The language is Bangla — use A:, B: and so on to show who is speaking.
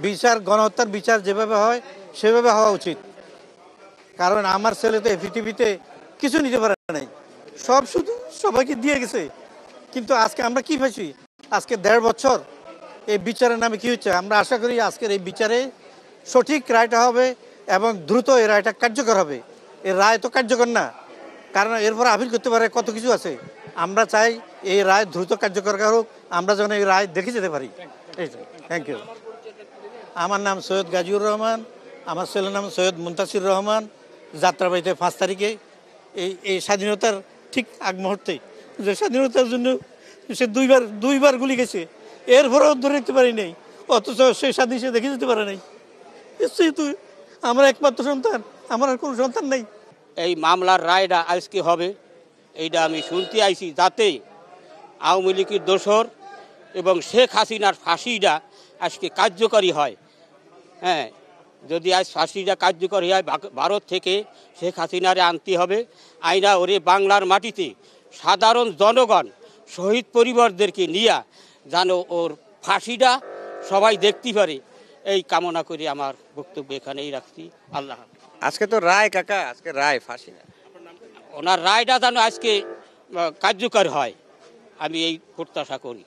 A: বিচার, গণহত্যার বিচার যেভাবে হয় সেভাবে হওয়া উচিত। কারণ আমার ছেলে তো পৃথিবীতে কিছু নিতে পারে নাই, সব শুধু সবাইকে দিয়ে গেছে। কিন্তু আজকে আমরা কি পাইছি? আজকে 1.5 বছর এই বিচারের নামে কি হচ্ছে? আমরা আশা করি আজকের এই বিচারে সঠিক রায়টা হবে এবং দ্রুত এই রায়টা কার্যকর হবে। এই রায় তো কার্যকর না, কারণ এরপর আপিল করতে পারে, কত কিছু আছে। আমরা চাই এই রায় দ্রুত কার্যকর হোক, আমরা যেন এই রায় দেখে যেতে পারি। Thank you. আমার নাম সৈয়দ গাজীউর রহমান, আমার ছেলের নাম সৈয়দ মুনতাসির রহমান। যাত্রাবাড়িতে 5 তারিখে এই স্বাধীনতার ঠিক আগ মুহূর্তে, যে স্বাধীনতার জন্য সে দুইবার গুলি গেছে, এরপরেও ধরে রাখতে পারি নাই, অথচ সে স্বাধীন সে দেখে যেতে পারে নাই। সেহেতু আমার একমাত্র সন্তান, আমার আর কোনো সন্তান নেই।
B: এই মামলার রায়টা আজকে হবে, এইটা আমি শুনতে আইছি, যাতে আওয়ামী লীগের দোসর এবং শেখ হাসিনার ফাঁসিটা আজকে কার্যকরী হয়। হ্যাঁ, যদি আজ ফাঁসিটা কার্যকরী হয়, ভারত থেকে শেখ হাসিনারে আনতে হবে, আইনা ওরে বাংলার মাটিতে সাধারণ জনগণ শহীদ পরিবারদেরকে নিয়ে যেন ওর ফাঁসিটা সবাই দেখতে পারে, এই কামনা করে আমার বক্তব্য এখানেই রাখছি। আল্লাহ।
C: আজকে তো রায় কাকা, আজকে রায়, ফাঁসি না।
B: ওনার রায়টা যেন আজকে কার্যকর হয়, আমি এই প্রত্যাশা করি।